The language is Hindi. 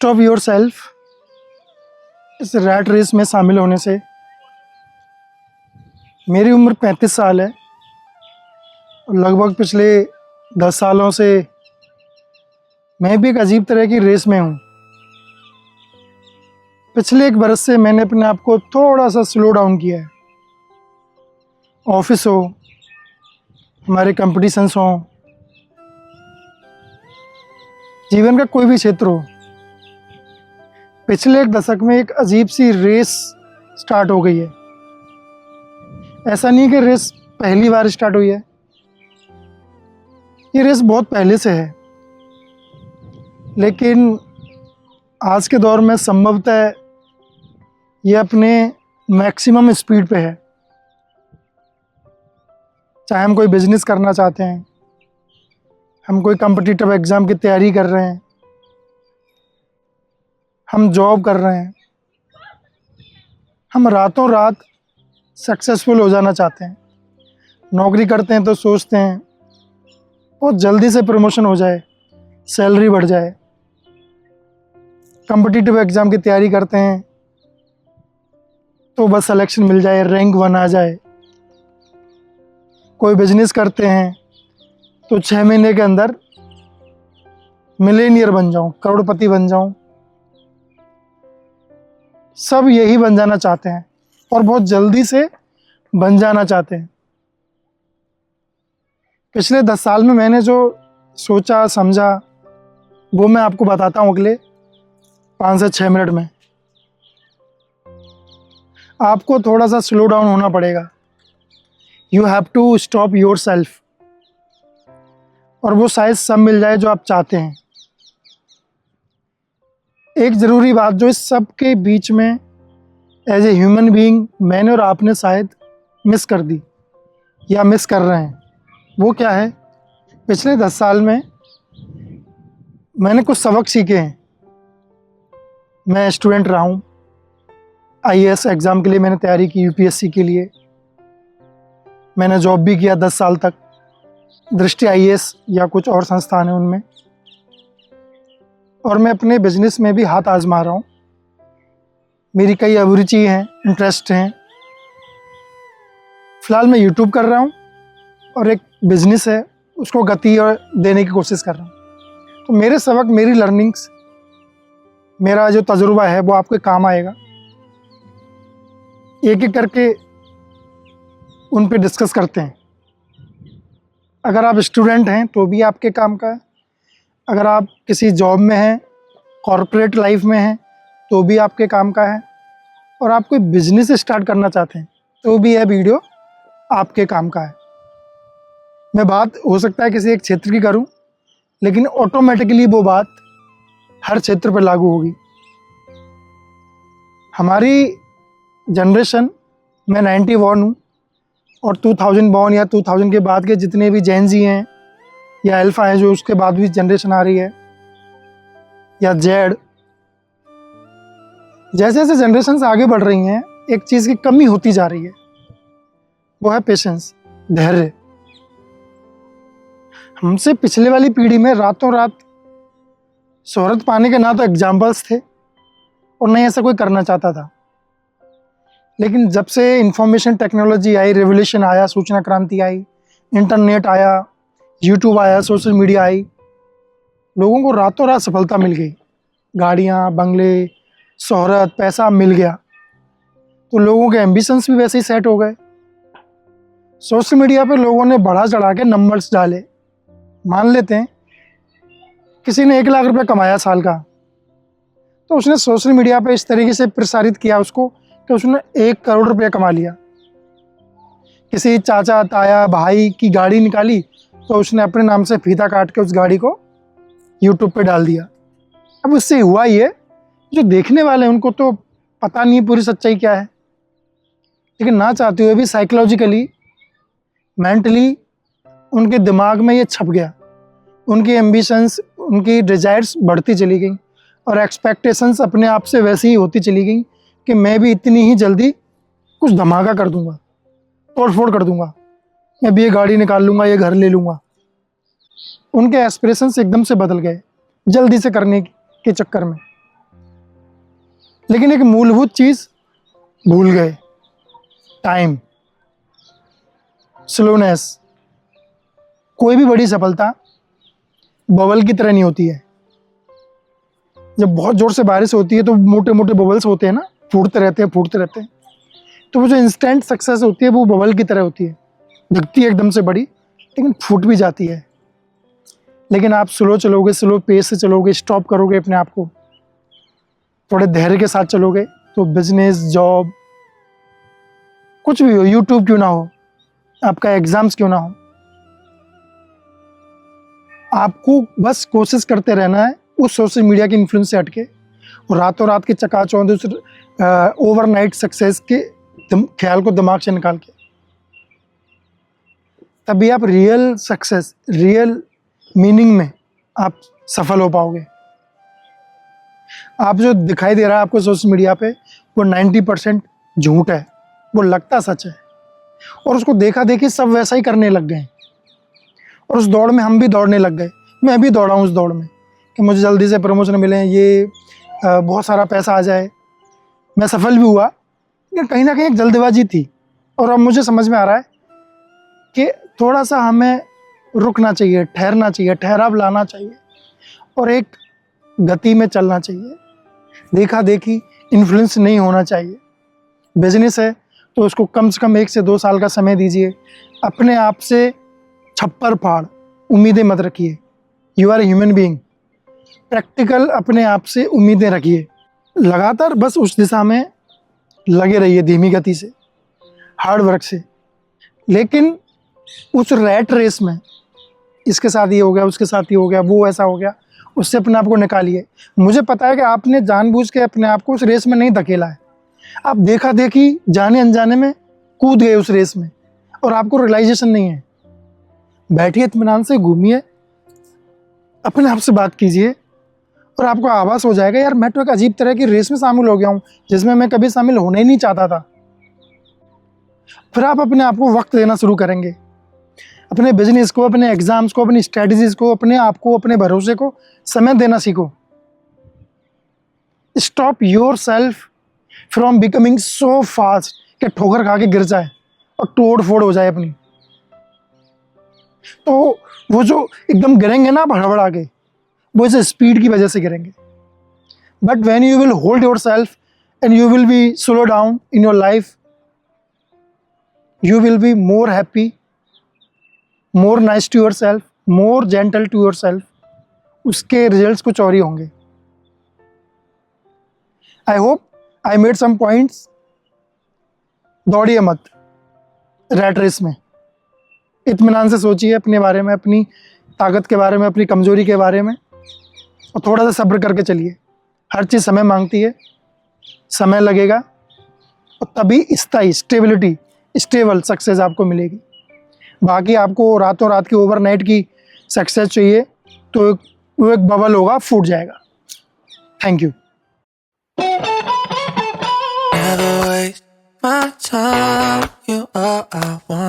स्टॉप योर सेल्फ इस रैट रेस में शामिल होने से। मेरी उम्र 35 साल है और लगभग पिछले 10 सालों से मैं भी एक अजीब तरह की रेस में हूँ। पिछले 1 बरस से मैंने अपने आप को थोड़ा सा स्लो डाउन किया है। ऑफिस हो, हमारे कंपटीशंस हों, जीवन का कोई भी क्षेत्र हो, पिछले 1 दशक में एक अजीब सी रेस स्टार्ट हो गई है। ऐसा नहीं कि रेस पहली बार स्टार्ट हुई है, ये रेस बहुत पहले से है, लेकिन आज के दौर में संभवतः ये अपने मैक्सिमम स्पीड पे है। चाहे हम कोई बिजनेस करना चाहते हैं, हम कोई कॉम्पिटिटिव एग्ज़ाम की तैयारी कर रहे हैं, हम जॉब कर रहे हैं, हम रातों रात सक्सेसफुल हो जाना चाहते हैं। नौकरी करते हैं तो सोचते हैं बहुत जल्दी से प्रमोशन हो जाए, सैलरी बढ़ जाए। कॉम्पिटिटिव एग्ज़ाम की तैयारी करते हैं तो बस सिलेक्शन मिल जाए, रैंक 1 आ जाए। कोई बिजनेस करते हैं तो 6 महीने के अंदर मिलेनियर बन जाऊं, करोड़पति बन जाऊं। सब यही बन जाना चाहते हैं और बहुत जल्दी से बन जाना चाहते हैं। पिछले 10 साल में मैंने जो सोचा समझा वो मैं आपको बताता हूँ अगले 5 से 6 मिनट में। आपको थोड़ा सा स्लो डाउन होना पड़ेगा। You have to stop yourself, और वो शायद सब मिल जाए जो आप चाहते हैं। एक ज़रूरी बात जो इस सब के बीच में एज ए ह्यूमन बीइंग मैंने और आपने शायद मिस कर दी या मिस कर रहे हैं, वो क्या है? पिछले 10 साल में मैंने कुछ सबक सीखे हैं। मैं स्टूडेंट रहा हूँ, IAS एग्ज़ाम के लिए मैंने तैयारी की, UPSC के लिए। मैंने जॉब भी किया 10 साल तक, दृष्टि IAS या कुछ और संस्थान है उनमें, और मैं अपने बिजनेस में भी हाथ आजमा रहा हूँ। मेरी कई अभिरुचि हैं, इंटरेस्ट हैं। फ़िलहाल मैं यूट्यूब कर रहा हूँ और एक बिजनेस है उसको गति और देने की कोशिश कर रहा हूँ। तो मेरे सबक, मेरी लर्निंग्स, मेरा जो तजुर्बा है वो आपके काम आएगा। एक एक करके उन पे डिस्कस करते हैं। अगर आप स्टूडेंट हैं तो भी आपके काम का है, अगर आप किसी जॉब में हैं, कॉर्पोरेट लाइफ में हैं तो भी आपके काम का है, और आप कोई बिजनेस स्टार्ट करना चाहते हैं तो भी यह वीडियो आपके काम का है। मैं बात हो सकता है किसी एक क्षेत्र की करूं, लेकिन ऑटोमेटिकली वो बात हर क्षेत्र पर लागू होगी। हमारी जनरेशन, मैं 90 बॉर्न हूँ, और 2000 बॉर्न या 2000 के बाद के जितने भी जेन जी हैं या अल्फा हैं, जो उसके बाद भी जनरेशन आ रही है, या जेड, जैसे जैसे जनरेशन आगे बढ़ रही हैं एक चीज़ की कमी होती जा रही है, वो है पेशेंस, धैर्य। हमसे पिछले वाली पीढ़ी में रातों रात शोहरत पाने के ना तो एग्जाम्पल्स थे और नहीं ऐसा कोई करना चाहता था। लेकिन जब से इंफॉर्मेशन टेक्नोलॉजी आई, रेवोल्यूशन आया, सूचना क्रांति आई, इंटरनेट आया, यूट्यूब आया, सोशल मीडिया आई, लोगों को रातों रात सफलता मिल गई। गाड़ियाँ, बंगले, शोहरत, पैसा मिल गया, तो लोगों के एम्बिशंस भी वैसे ही सेट हो गए। सोशल मीडिया पे लोगों ने बढ़ा चढ़ा के नंबर्स डाले। मान लेते हैं किसी ने 1 लाख रुपए कमाया साल का, तो उसने सोशल मीडिया पे इस तरीके से प्रसारित किया उसको कि उसने 1 करोड़ रुपया कमा लिया। किसी चाचा, ताया, भाई की गाड़ी निकाली तो उसने अपने नाम से फीता काट के उस गाड़ी को यूट्यूब पे डाल दिया। अब उससे हुआ ये, जो देखने वाले हैं उनको तो पता नहीं पूरी सच्चाई क्या है, लेकिन ना चाहते हुए भी साइकोलॉजिकली, मेंटली उनके दिमाग में ये छप गया। उनकी एम्बिशंस, उनकी डिज़ायर्स बढ़ती चली गई और एक्सपेक्टेशंस अपने आप से वैसी ही होती चली गई कि मैं भी इतनी ही जल्दी कुछ धमाका कर दूंगा, तोड़ फोड़ कर दूंगा, मैं भी ये गाड़ी निकाल लूँगा, ये घर ले लूँगा। उनके एस्पिरेशंस एकदम से बदल गए जल्दी से करने के चक्कर में। लेकिन एक मूलभूत चीज़ भूल गए, टाइम, स्लोनेस। कोई भी बड़ी सफलता बबल की तरह नहीं होती है। जब बहुत ज़ोर से बारिश होती है तो मोटे मोटे बबल्स होते हैं ना, फूटते रहते हैं फूटते रहते हैं। तो वो जो इंस्टेंट सक्सेस होती है वो बबल की तरह होती है, दिखती है एकदम से बड़ी लेकिन फूट भी जाती है। लेकिन आप स्लो चलोगे, स्लो पेस से चलोगे, स्टॉप करोगे अपने आप को, थोड़े धैर्य के साथ चलोगे, तो बिजनेस, जॉब, कुछ भी हो, यूट्यूब क्यों ना हो, आपका एग्जाम्स क्यों ना हो, आपको बस कोशिश करते रहना है उस सोशल मीडिया के इन्फ्लुएंस से हटके, और रातों रात के चकाचौंध उस ओवरनाइट सक्सेस के ख्याल को दिमाग से निकाल के, तभी आप रियल सक्सेस, रियल मीनिंग में आप सफल हो पाओगे। आप जो दिखाई दे रहा है आपको सोशल मीडिया पे, वो 90% झूठ है, वो लगता सच है, और उसको देखा देखी सब वैसा ही करने लग गए हैं। और उस दौड़ में हम भी दौड़ने लग गए, मैं भी दौड़ा हूँ उस दौड़ में कि मुझे जल्दी से प्रमोशन मिले, ये बहुत सारा पैसा आ जाए। मैं सफल भी हुआ, लेकिन कहीं ना कहीं एक जल्दबाजी थी। और अब मुझे समझ में आ रहा है कि थोड़ा सा हमें रुकना चाहिए, ठहरना चाहिए, ठहराव लाना चाहिए, और एक गति में चलना चाहिए। देखा देखी इन्फ्लुएंस नहीं होना चाहिए। बिजनेस है तो उसको कम से कम 1 से 2 साल का समय दीजिए। अपने आप से छप्पर फाड़ उम्मीदें मत रखिए। You are human being. Practical अपने आप से उम्मीदें रखिए। लगातार बस उस दिशा में लगे रहिए, धीमी गति से, हार्ड वर्क से। लेकिन उस रैट रेस में, इसके साथ ये हो गया, उसके साथ ये हो गया, वो ऐसा हो गया, उससे अपने आप को निकालिए। मुझे पता है कि आपने जानबूझ के अपने आप को उस रेस में नहीं धकेला है। आप देखा देखी जाने अनजाने में कूद गए उस रेस में, और आपको रियलाइजेशन नहीं है। बैठिए, इत्मीनान से घूमिए, अपने आप से बात कीजिए, और आपको आभास हो जाएगा, यार मैं तो एक अजीब तरह की रेस में शामिल हो गया हूँ जिसमें मैं कभी शामिल होना ही नहीं चाहता था। फिर आप अपने आप को वक्त देना शुरू करेंगे, अपने बिजनेस को, अपने एग्जाम्स को, अपनी स्ट्रेटजीज को, अपने आप को, अपने भरोसे को समय देना सीखो। Stop your self from becoming so fast कि ठोकर खा के गिर जाए और तोड़ फोड़ हो जाए अपनी। तो वो जो एकदम गिरेंगे ना हड़बड़ा के, वो इस स्पीड की वजह से गिरेंगे। But when you will hold your self and you will be slow down in your life, you will be more happy, more nice to yourself, more gentle to yourself. उसके रिजल्ट्स कुछ और ही होंगे। I hope I made some points. दौड़िए मत रैट रेस में, इत्मीनान से सोचिए अपने बारे में, अपनी ताकत के बारे में, अपनी कमजोरी के बारे में, और थोड़ा सा सब्र करके चलिए। हर चीज़ समय मांगती है, समय लगेगा, और तभी स्थायी स्टेबिलिटी, स्टेबल सक्सेस आपको मिलेगी। बाकी आपको रातों रात की ओवरनाइट की सक्सेस चाहिए तो वो एक बबल होगा, फूट जाएगा। Thank you. Never waste my time. You are I want.